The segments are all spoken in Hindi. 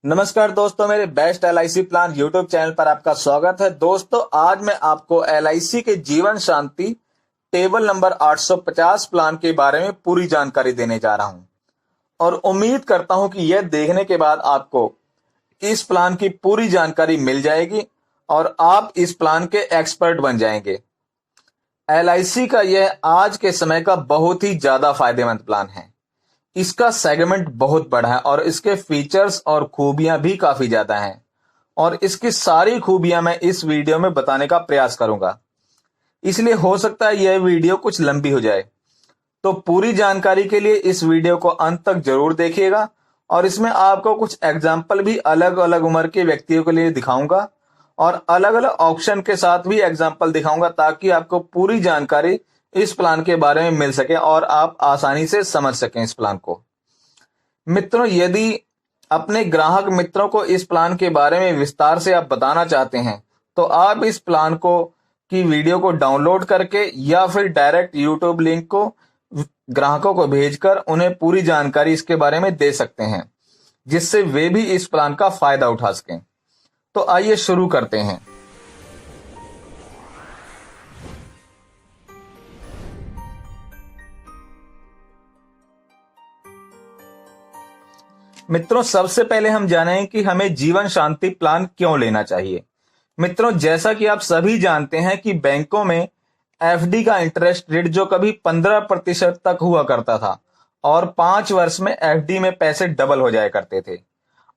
नमस्कार दोस्तों, मेरे best LIC plan YouTube channel पर आपका स्वागत है। दोस्तों, आज मैं आपको एलआईसी के जीवन शांति टेबल नंबर 850 प्लान के बारे में पूरी जानकारी देने जा रहा हूं और उम्मीद करता हूं कि यह देखने के बाद आपको इस प्लान की पूरी जानकारी मिल जाएगी और आप इस प्लान के एक्सपर्ट बन जाएंगे। एलआईसी का यह आज के समय का बहुत ही ज्यादा फायदेमंद प्लान है। इसका सेगमेंट बहुत बड़ा है और इसके फीचर्स और खूबियां भी काफी ज्यादा हैं और इसकी सारी खूबियां मैं इस वीडियो में बताने का प्रयास करूंगा, इसलिए हो सकता है यह वीडियो कुछ लंबी हो जाए। तो पूरी जानकारी के लिए इस वीडियो को अंत तक जरूर देखिएगा और इसमें आपको कुछ एग्जाम्पल भी अलग अलग उम्र के व्यक्तियों के लिए दिखाऊंगा और अलग अलग ऑप्शन के साथ भी एग्जाम्पल दिखाऊंगा ताकि आपको पूरी जानकारी इस प्लान के बारे में मिल सके और आप आसानी से समझ सकें इस प्लान को। मित्रों, यदि अपने ग्राहक मित्रों को इस प्लान के बारे में विस्तार से आप बताना चाहते हैं तो आप इस प्लान को की वीडियो को डाउनलोड करके या फिर डायरेक्ट यूट्यूब लिंक को ग्राहकों को भेजकर उन्हें पूरी जानकारी इसके बारे में दे सकते हैं, जिससे वे भी इस प्लान का फायदा उठा सकें। तो आइए शुरू करते हैं। मित्रों, सबसे पहले हम जानें कि हमें जीवन शांति प्लान क्यों लेना चाहिए। मित्रों, जैसा कि आप सभी जानते हैं कि बैंकों में एफडी का इंटरेस्ट रेट जो कभी 15% तक हुआ करता था और 5 वर्ष में एफडी में पैसे डबल हो जाया करते थे,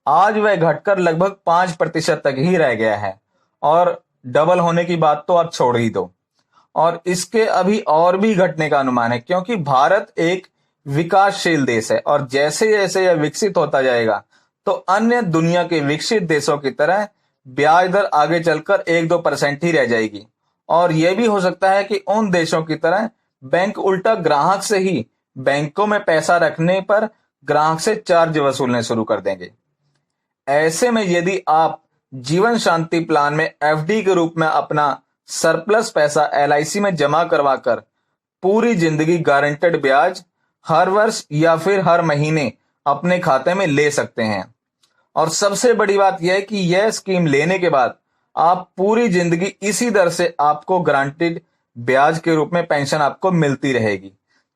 आज वह घटकर लगभग 5% तक ही रह गया है और डबल होने की बात तो आप छोड़ ही दो। और इसके अभी और भी घटने का अनुमान है, क्योंकि भारत एक विकासशील देश है और जैसे जैसे यह विकसित होता जाएगा तो अन्य दुनिया के विकसित देशों की तरह ब्याज दर आगे चलकर 1-2% ही रह जाएगी और यह भी हो सकता है कि उन देशों की तरह बैंक उल्टा ग्राहक से ही बैंकों में पैसा रखने पर ग्राहक से चार्ज वसूलने शुरू कर देंगे। ऐसे में यदि आप जीवन शांति प्लान में एफडी के रूप में अपना सरप्लस पैसा एलआईसी में जमा करवाकर पूरी जिंदगी गारंटेड ब्याज हर वर्ष या फिर हर महीने अपने खाते में ले सकते हैं। और सबसे बड़ी बात यह है कि यह स्कीम लेने के बाद आप पूरी जिंदगी इसी दर से आपको गारंटेड ब्याज के रूप में पेंशन आपको मिलती रहेगी,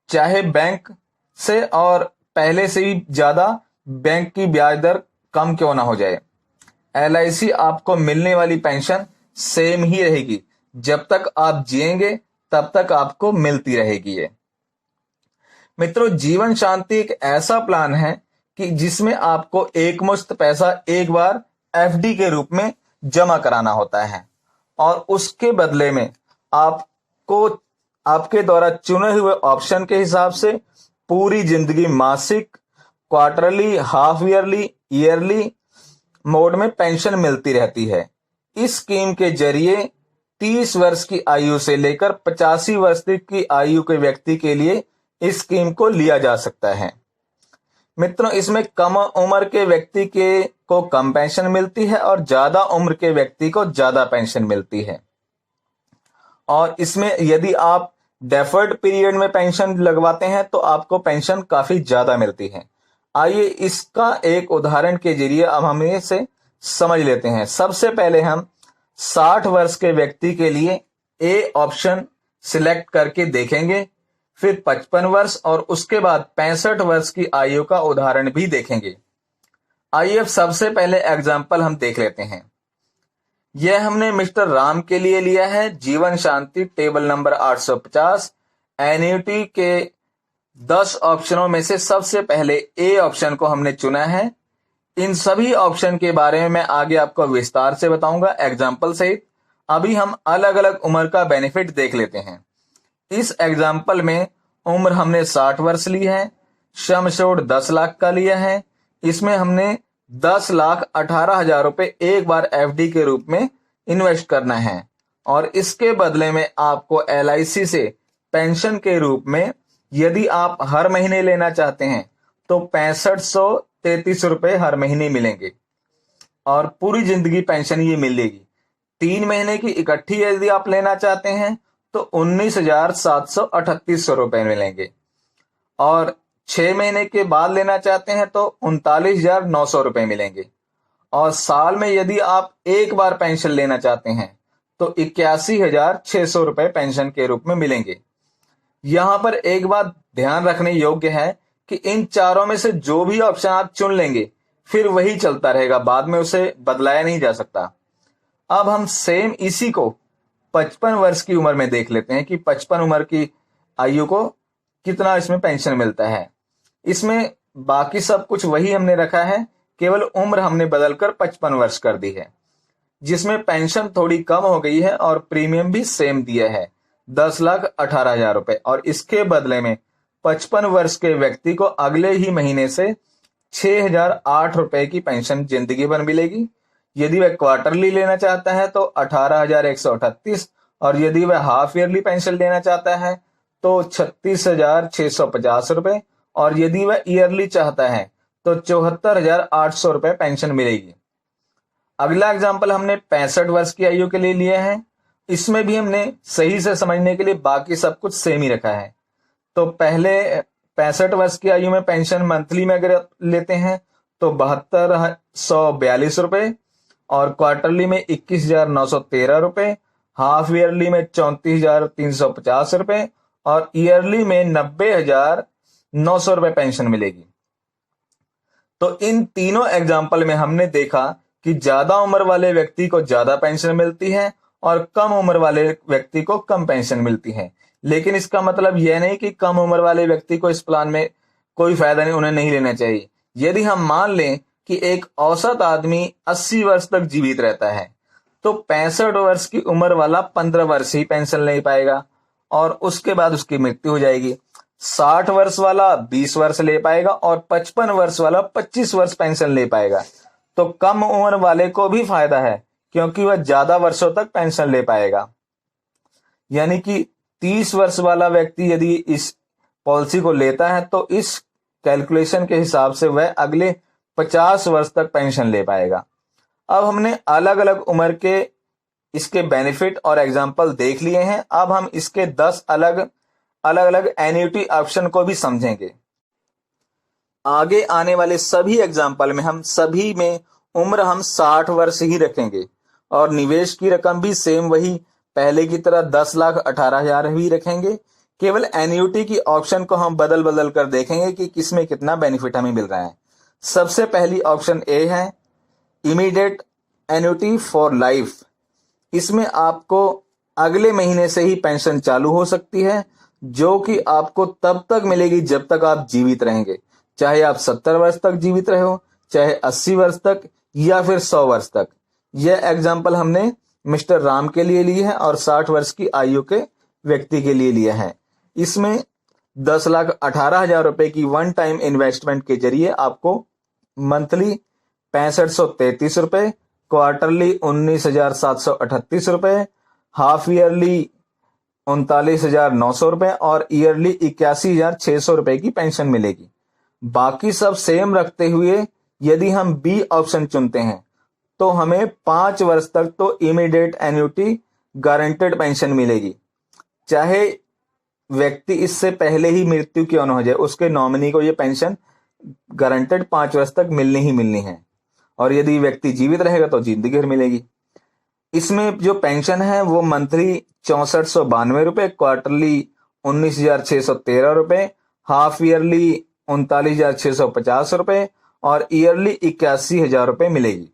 चाहे बैंक से और पहले से ही ज्यादा बैंक की ब्याज दर कम क्यों ना हो जाए। एलआईसी आपको मिलने वाली पेंशन सेम ही रहेगी, जब तक आप जिएंगे तब तक आपको मिलती रहेगी। ये मित्रों, जीवन शांति एक ऐसा प्लान है कि जिसमें आपको एकमुश्त पैसा एक बार एफडी के रूप में जमा कराना होता है और उसके बदले में आपको आपके द्वारा चुने हुए ऑप्शन के हिसाब से पूरी जिंदगी मासिक, quarterly, half yearly, yearly mode में पेंशन मिलती रहती है। इस स्कीम के जरिए 30 वर्ष की आयु से लेकर 85 वर्ष तक की आयु के व्यक्ति के लिए इस स्कीम को लिया जा सकता है। मित्रों, इसमें कम उम्र के व्यक्ति को कम पेंशन मिलती है और ज्यादा उम्र के व्यक्ति को ज्यादा पेंशन मिलती है। और इसमें यदि आप डेफर्ड पीरियड में पेंशन लगवाते हैं तो आपको पेंशन काफी ज्यादा मिलती है। आइए इसका एक उदाहरण के जरिए अब हम इसे समझ लेते हैं। सबसे पहले हम 60 वर्ष के व्यक्ति के लिए ए ऑप्शन सिलेक्ट करके देखेंगे, फिर 55 वर्ष और उसके बाद 65 वर्ष की आयु का उदाहरण भी देखेंगे। आइए अब सबसे पहले एग्जाम्पल हम देख लेते हैं। यह हमने मिस्टर राम के लिए लिया है जीवन शांति टेबल नंबर 850। एन्युटी के 10 ऑप्शनों में से सबसे पहले ए ऑप्शन को हमने चुना है। इन सभी ऑप्शन के बारे में मैं आगे आपको विस्तार से बताऊंगा एग्जाम्पल सहित। अभी हम अलग अलग उम्र का बेनिफिट देख लेते हैं। इस एग्जाम्पल में उम्र हमने 60 वर्ष ली है, सम एश्योर्ड 10 लाख का लिया है। इसमें हमने 10,18,000 रुपए एक बार एफडी के रूप में इन्वेस्ट करना है और इसके बदले में आपको एलआईसी से पेंशन के रूप में यदि आप हर महीने लेना चाहते हैं तो 6533 रुपए हर महीने मिलेंगे और पूरी जिंदगी पेंशन ये मिलेगी। 3 महीने की इकट्ठी यदि आप लेना चाहते हैं तो 19,738 रुपए मिलेंगे और 6 महीने के बाद लेना चाहते हैं तो 39,900 रुपए मिलेंगे और साल में यदि आप एक बार पेंशन लेना चाहते हैं तो 81,600 रुपए पेंशन के रूप में मिलेंगे। यहाँ पर एक बात ध्यान रखने योग्य है कि इन चारों में से जो भी ऑप्शन आप चुन लेंगे फिर वही चलता रहेगा, बाद में उसे बदलाया नहीं जा सकता। अब हम सेम इसी को 55 वर्ष की उम्र में देख लेते हैं कि 55 उम्र की आयु को कितना इसमें पेंशन मिलता है। इसमें बाकी सब कुछ वही हमने रखा है, केवल उम्र हमने बदलकर 55 वर्ष कर दी है, जिसमें पेंशन थोड़ी कम हो गई है और प्रीमियम भी सेम दिया है 10,18,000 रुपए। और इसके बदले में 55 वर्ष के व्यक्ति को अगले ही महीने से 6,008 रुपए की पेंशन जिंदगी भर मिलेगी। यदि वह क्वार्टरली लेना चाहता है तो 18,138, और यदि वह हाफ ईयरली पेंशन लेना चाहता है तो 36,650 रुपए, और यदि वह ईयरली चाहता है तो 74,800 रुपए पेंशन मिलेगी। अगला एग्जाम्पल हमने 65 वर्ष की आयु के लिए लिया है। इसमें भी हमने सही से समझने के लिए बाकी सब कुछ सेम ही रखा है। तो पहले 65 वर्ष की आयु में पेंशन मंथली में अगर लेते हैं तो 72,142 रुपए, और क्वार्टरली में 21,913 रुपए, हाफ ईयरली में 34,350 रुपए, और ईयरली में 90,900 रुपए पेंशन मिलेगी। तो इन तीनों एग्जाम्पल में हमने देखा कि ज्यादा उम्र वाले व्यक्ति को ज्यादा पेंशन मिलती है और कम उम्र वाले व्यक्ति को कम पेंशन मिलती है। लेकिन इसका मतलब यह नहीं कि कम उम्र वाले व्यक्ति को इस प्लान में कोई फायदा नहीं, उन्हें नहीं लेना चाहिए। यदि हम मान लें कि एक औसत आदमी 80 वर्ष तक जीवित रहता है तो 65 वर्ष की उम्र वाला 15 वर्ष ही पेंशन ले पाएगा और उसके बाद उसकी मृत्यु हो जाएगी। 60 वर्ष वाला 20 वर्ष ले पाएगा और 55 वर्ष वाला 25 वर्ष पेंशन ले पाएगा। तो कम उम्र वाले को भी फायदा है क्योंकि वह ज्यादा वर्षों तक पेंशन ले पाएगा। यानी कि 30 वर्ष वाला व्यक्ति यदि इस पॉलिसी को लेता है तो इस कैलकुलेशन के हिसाब से वह अगले 50 वर्ष तक पेंशन ले पाएगा। अब हमने अलग अलग उम्र के इसके बेनिफिट और एग्जाम्पल देख लिए हैं। अब हम इसके 10 अलग अलग एन्युटी ऑप्शन को भी समझेंगे। आगे आने वाले सभी एग्जाम्पल में हम सभी में उम्र हम 60 वर्ष ही रखेंगे और निवेश की रकम भी सेम वही पहले की तरह 10,18,000 ही रखेंगे। केवल एन्युटी की ऑप्शन को हम बदल बदल कर देखेंगे कि किसमें कितना बेनिफिट हमें मिल रहा है। सबसे पहली ऑप्शन ए है इमीडिएट एन्युटी फॉर लाइफ। इसमें आपको अगले महीने से ही पेंशन चालू हो सकती है जो कि आपको तब तक मिलेगी जब तक आप जीवित रहेंगे, चाहे आप 70 वर्ष तक जीवित रहे हो, चाहे 80 वर्ष तक या फिर 100 वर्ष तक। यह एग्जाम्पल हमने मिस्टर राम के लिए ली है और 60 वर्ष की आयु के व्यक्ति के लिए लिया है। इसमें 10,18,000 रुपए की वन टाइम इन्वेस्टमेंट के जरिए आपको मंथली 6533 रुपए, क्वार्टरली 19,738 रुपए, हाफ ईयरली 39,900 रुपए और ईयरली 81,600 रुपए की पेंशन मिलेगी। बाकी सब सेम रखते हुए यदि हम बी ऑप्शन चुनते हैं तो हमें 5 वर्ष तक तो इमीडिएट एन्युटी गारंटेड पेंशन मिलेगी, चाहे व्यक्ति इससे पहले ही मृत्यु क्यों न हो जाए, उसके नॉमिनी को यह पेंशन गारंटेड 5 वर्ष तक मिलनी ही मिलनी है। और यदि व्यक्ति जीवित रहेगा तो जिंदगी भर मिलेगी। इसमें जो पेंशन है वो मंथली 6492 रुपए, क्वार्टरली 19,613 रुपए, हाफ ईयरली 39,650 रुपए और ईयरली 81,000 रुपए मिलेगी।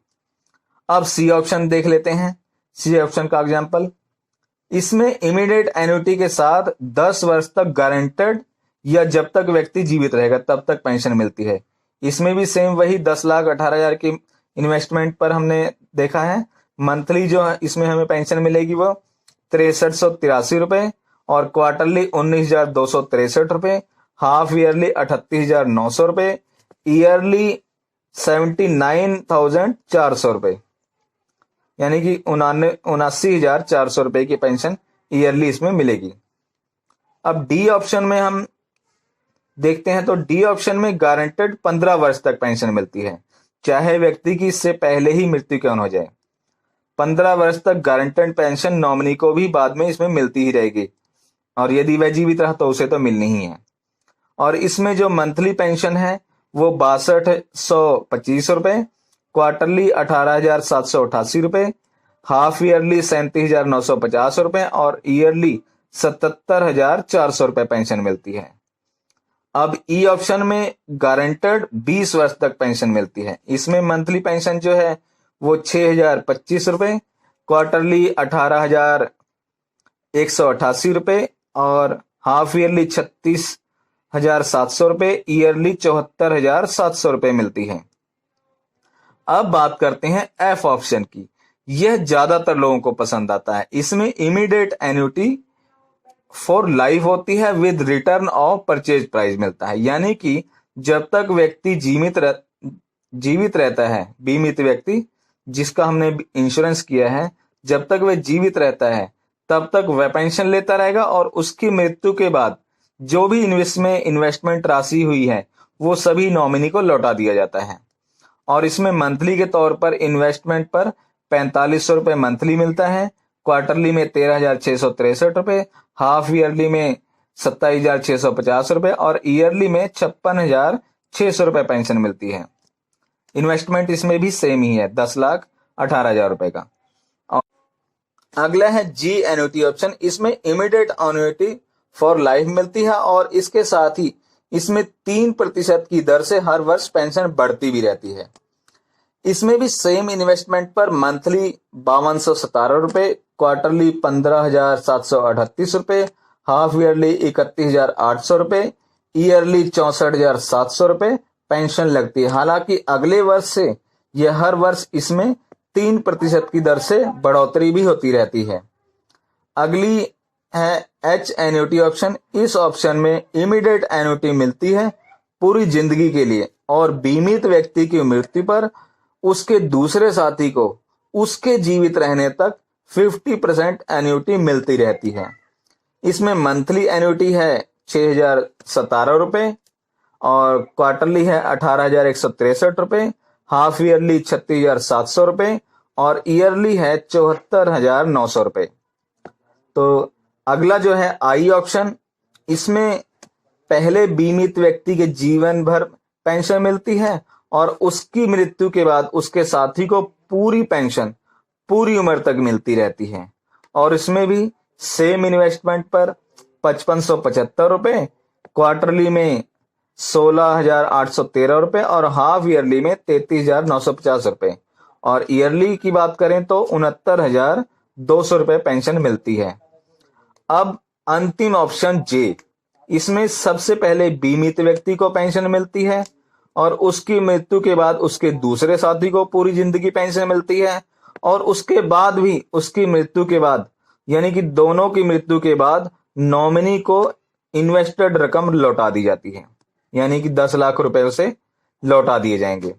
अब सी ऑप्शन देख लेते हैं। सी ऑप्शन का एग्जाम्पल, इसमें इमीडिएट एन्युटी के साथ 10 वर्ष तक गारंटेड या जब तक व्यक्ति जीवित रहेगा तब तक पेंशन मिलती है। इसमें भी सेम वही 10,18,000 की इन्वेस्टमेंट पर हमने देखा है। मंथली जो है इसमें हमें पेंशन मिलेगी वो 6383 रुपए और क्वार्टरली 19,263 रुपए, हाफ ईयरली 38,900 रुपए, ईयरली 79,400 रुपए, यानी कि 79,400 रुपए की पेंशन ईयरली इसमें मिलेगी। अब डी ऑप्शन में हम देखते हैं तो डी ऑप्शन में गारंटेड 15 वर्ष तक पेंशन मिलती है, चाहे व्यक्ति की इससे पहले ही मृत्यु क्यों न हो जाए। 15 वर्ष तक गारंटेड पेंशन नॉमिनी को भी बाद में इसमें मिलती ही रहेगी और यदि वह जीवित रहा तो उसे तो मिलनी ही है। और इसमें जो मंथली पेंशन है वो 62,125 रुपए, क्वार्टरली 18,788 रुपए, हाफ ईयरली 37,950 रुपए और ईयरली 77,400 रुपए पेंशन मिलती है। अब ई ऑप्शन में गारंटेड 20 वर्ष तक पेंशन मिलती है। इसमें मंथली पेंशन जो है वो 6,025 रुपए, क्वार्टरली 18,188 रुपए और हाफ ईयरली 36,700 रुपए, ईयरली 74,700 रुपए मिलती है। अब बात करते हैं एफ ऑप्शन की। यह ज्यादातर लोगों को पसंद आता है। इसमें इमीडिएट एन्युटी फॉर लाइफ होती है with return of purchase price मिलता है, यानी कि जब तक व्यक्ति जीवित रहता है, बीमित व्यक्ति जिसका हमने इंश्योरेंस किया है, जब तक वह जीवित रहता है तब तक वह पेंशन लेता रहेगा और उसकी मृत्यु के बाद जो भी इन्वेस्टमेंट राशि हुई है वो सभी नॉमिनी को लौटा दिया जाता है। और इसमें मंथली के तौर पर इन्वेस्टमेंट पर 4500 रुपए मंथली मिलता है, क्वार्टरली में 13,663 रुपए, हाफ ईयरली में 27,650 रुपए और ईयरली में 56,600 रुपए पेंशन मिलती है। इन्वेस्टमेंट इसमें भी सेम ही है, 10,18,000 रुपए का। और अगला है जी एन्युटी ऑप्शन। इसमें इमीडिएट एन्युटी फॉर लाइफ मिलती है और इसके साथ ही इसमें 3% की दर से हर वर्ष पेंशन बढ़ती भी रहती है। इसमें भी सेम इन्वेस्टमेंट पर मंथली 5,217 रुपए, क्वार्टरली 15,738 रुपए, हाफ ईयरली 31,800 रुपए, ईयरली 64,700 रुपए पेंशन लगती है। हालांकि अगले वर्ष से यह हर वर्ष इसमें 3% की दर से बढ़ोतरी भी होती रहती है। अगली है एच एन्युटी ऑप्शन। इस ऑप्शन में इमीडिएट एन्युटी मिलती है पूरी जिंदगी के लिए और बीमित व्यक्ति की मृत्यु पर उसके दूसरे साथी को उसके जीवित रहने तक 50% एन्युटी मिलती रहती है। इसमें मंथली एन्युटी है 6,017 रुपए और क्वार्टरली है 18,163 रुपए, हाफ ईयरली 36,700 रुपए और ईयरली है 74,900 रुपए। तो अगला जो है आई ऑप्शन, इसमें पहले बीमित व्यक्ति के जीवन भर पेंशन मिलती है और उसकी मृत्यु के बाद उसके साथी को पूरी पेंशन पूरी उम्र तक मिलती रहती है। और इसमें भी सेम इन्वेस्टमेंट पर 5,575 रुपए, क्वार्टरली में 16,813 रुपए और हाफ ईयरली में 33,950 रुपए और ईयरली की बात करें तो 69,200 रुपए पेंशन मिलती है। अब अंतिम ऑप्शन जे, इसमें सबसे पहले बीमित व्यक्ति को पेंशन मिलती है और उसकी मृत्यु के बाद उसके दूसरे साथी को पूरी जिंदगी पेंशन मिलती है और उसके बाद भी उसकी मृत्यु के बाद यानी कि दोनों की मृत्यु के बाद नॉमिनी को इन्वेस्टेड रकम लौटा दी जाती है, यानी कि 10 लाख रुपए उसे लौटा दिए जाएंगे।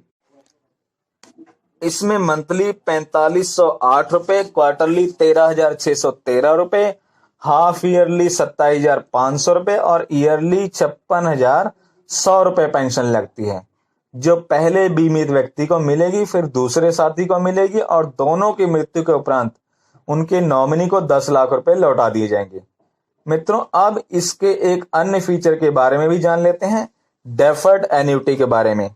इसमें मंथली 4,508 रुपए, क्वार्टरली 13,613 रुपए, हाफ ईयरली 27,500 रुपए और ईयरली 56,100 रुपए पेंशन लगती है, जो पहले बीमित व्यक्ति को मिलेगी, फिर दूसरे साथी को मिलेगी और दोनों की मृत्यु के उपरांत उनके नॉमिनी को 10 लाख रुपए लौटा दिए जाएंगे। मित्रों, अब इसके एक अन्य फीचर के बारे में भी जान लेते हैं, डेफर्ड एन्युटी के बारे में।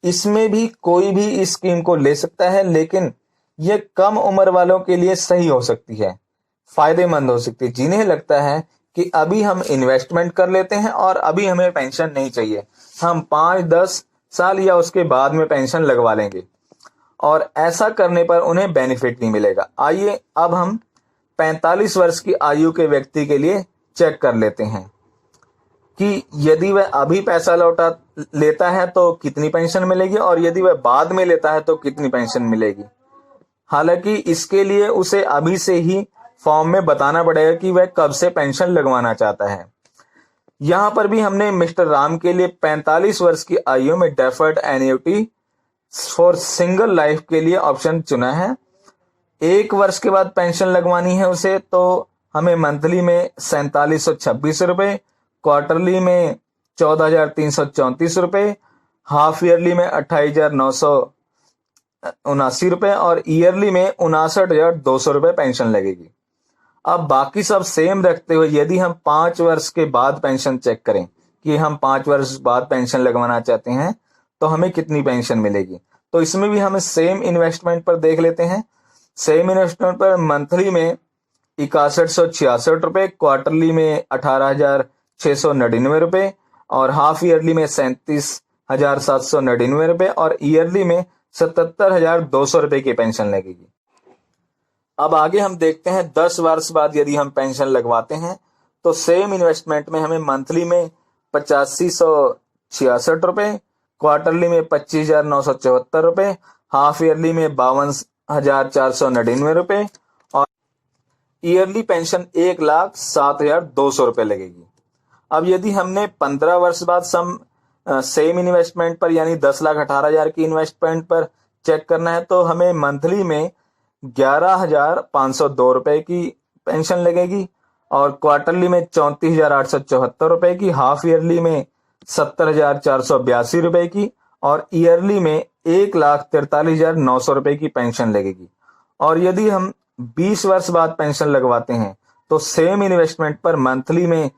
इसमें भी कोई भी इस स्कीम को ले सकता है, लेकिन यह कम उम्र वालों के लिए सही हो सकती है, फायदेमंद हो सकती है, जिन्हें लगता है कि अभी हम इन्वेस्टमेंट कर लेते हैं और अभी हमें पेंशन नहीं चाहिए, हम 5-10 साल या उसके बाद में पेंशन लगवा लेंगे और ऐसा करने पर उन्हें बेनिफिट नहीं मिलेगा। आइए अब हम 45 वर्ष की आयु के व्यक्ति के लिए चेक कर लेते हैं कि यदि वह अभी पैसा लौटा लेता है तो कितनी पेंशन मिलेगी और यदि वह बाद में लेता है तो कितनी पेंशन मिलेगी। हालांकि इसके लिए उसे अभी से ही फॉर्म में बताना पड़ेगा कि वह कब से पेंशन लगवाना चाहता है। यहां पर भी हमने मिस्टर राम के लिए 45 वर्ष की आयु में deferred annuity for single life के लिए ऑप्शन चुना है। 1 वर्ष के बाद पेंशन लगवानी है उसे, तो हमें मंथली में 4726 रुपए, क्वार्टरली में 14,334 रुपए, हाफ ईयरली में 28,979 रुपए और ईयरली में 59,200 रुपए पेंशन लगेगी। अब बाकी सब सेम रखते हुए यदि हम 5 वर्ष के बाद पेंशन चेक करें कि हम 5 वर्ष बाद पेंशन लगवाना चाहते हैं तो हमें कितनी पेंशन मिलेगी, तो इसमें भी हमें सेम इन्वेस्टमेंट पर देख लेते हैं। सेम इन्वेस्टमेंट पर मंथली में 6166 रुपए, क्वार्टरली में 18,699 रुपए और हाफ ईयरली में 37,799 रुपए और ईयरली में 77,200 रुपए की पेंशन लगेगी। अब आगे हम देखते हैं 10 वर्ष बाद यदि हम पेंशन लगवाते हैं तो सेम इन्वेस्टमेंट में हमें मंथली में 8566 रुपए, क्वार्टरली में 25,974 रुपए, हाफ ईयरली में 52,499 रुपए और ईयरली पेंशन 1,07,200 रुपए लगेगी। अब यदि हमने 15 वर्ष बाद सेम इन्वेस्टमेंट पर यानी 10,18,000 की इन्वेस्टमेंट पर चेक करना है तो हमें मंथली में 11,502 रुपए की पेंशन लगेगी और क्वार्टरली में 34,874 रुपए की, हाफ ईयरली में 70,482 रुपए की और ईयरली में 1,43,900 रुपए की पेंशन लगेगी। और यदि हम 20 वर्ष बाद पेंशन लगवाते हैं तो सेम इन्वेस्टमेंट पर मंथली में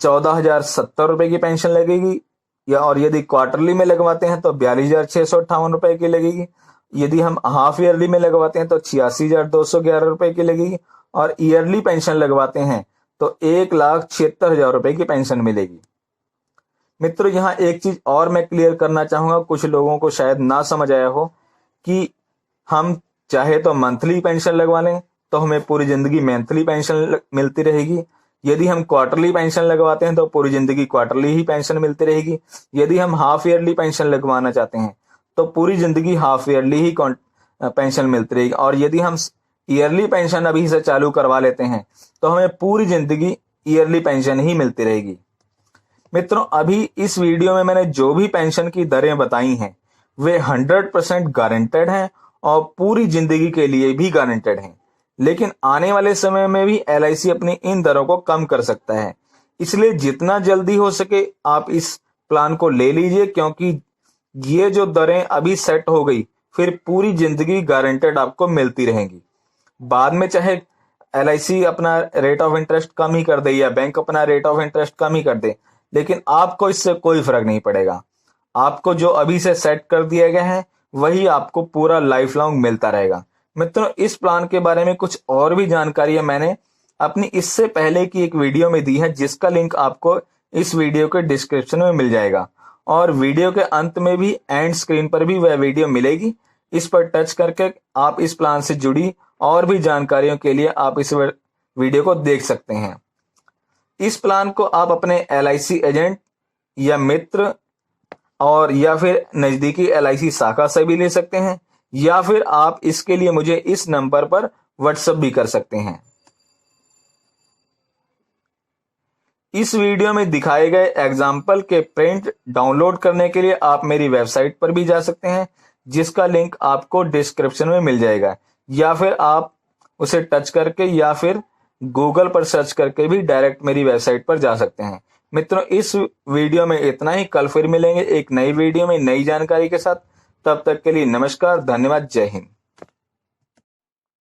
14,070 रुपए की पेंशन लगेगी और यदि क्वार्टरली में लगवाते हैं तो 42,658 रुपए की लगेगी। यदि हम हाफ ईयरली में लगवाते हैं तो 86,211 रुपए की लगेगी और ईयरली पेंशन लगवाते हैं तो 1,76,000 रुपए की पेंशन मिलेगी। मित्रों, यहाँ एक चीज और मैं क्लियर करना चाहूंगा, कुछ लोगों को शायद ना समझ आया हो कि हम चाहे तो मंथली पेंशन लगवा लें तो हमें पूरी जिंदगी मंथली पेंशन मिलती रहेगी। यदि हम क्वार्टरली पेंशन लगवाते हैं तो पूरी जिंदगी क्वार्टरली ही पेंशन मिलती रहेगी। यदि हम हाफ ईयरली पेंशन लगवाना चाहते हैं तो पूरी जिंदगी हाफ ईयरली ही पेंशन मिलती रहेगी और यदि हम ईयरली पेंशन अभी से चालू करवा लेते हैं तो हमें पूरी जिंदगी ईयरली पेंशन ही मिलती रहेगी। मित्रों, अभी इस वीडियो में मैंने जो भी पेंशन की दरें बताई हैं वे 100% गारंटेड हैं और पूरी जिंदगी के लिए भी गारंटेड हैं, लेकिन आने वाले समय में भी LIC अपनी इन दरों को कम कर सकता है। इसलिए जितना जल्दी हो सके आप इस प्लान को ले लीजिए, क्योंकि ये जो दरें अभी सेट हो गई फिर पूरी जिंदगी गारंटेड आपको मिलती रहेंगी। बाद में चाहे LIC अपना रेट ऑफ इंटरेस्ट कम ही कर दे या बैंक अपना रेट ऑफ इंटरेस्ट कम ही कर दे, लेकिन आपको इससे कोई फर्क नहीं पड़ेगा। आपको जो अभी से सेट कर दिया गया है वही आपको पूरा लाइफ लॉन्ग मिलता रहेगा। मित्रों, इस प्लान के बारे में कुछ और भी जानकारी मैंने अपनी इससे पहले की एक वीडियो में दी है, जिसका लिंक आपको इस वीडियो के डिस्क्रिप्शन में मिल जाएगा और वीडियो के अंत में भी एंड स्क्रीन पर भी वह वीडियो मिलेगी। इस पर टच करके आप इस प्लान से जुड़ी और भी जानकारियों के लिए आप इस वीडियो को देख सकते हैं। इस प्लान को आप अपने LIC एजेंट या मित्र और या फिर नजदीकी LIC शाखा से भी ले सकते हैं या फिर आप इसके लिए मुझे इस नंबर पर व्हाट्सएप भी कर सकते हैं। इस वीडियो में दिखाए गए एग्जाम्पल के प्रिंट डाउनलोड करने के लिए आप मेरी वेबसाइट पर भी जा सकते हैं, जिसका लिंक आपको डिस्क्रिप्शन में मिल जाएगा, या फिर आप उसे टच करके या फिर गूगल पर सर्च करके भी डायरेक्ट मेरी वेबसाइट पर जा सकते हैं। मित्रों, इस वीडियो में इतना ही। कल फिर मिलेंगे एक नई वीडियो में नई जानकारी के साथ। तब तक के लिए नमस्कार, धन्यवाद, जय हिंद।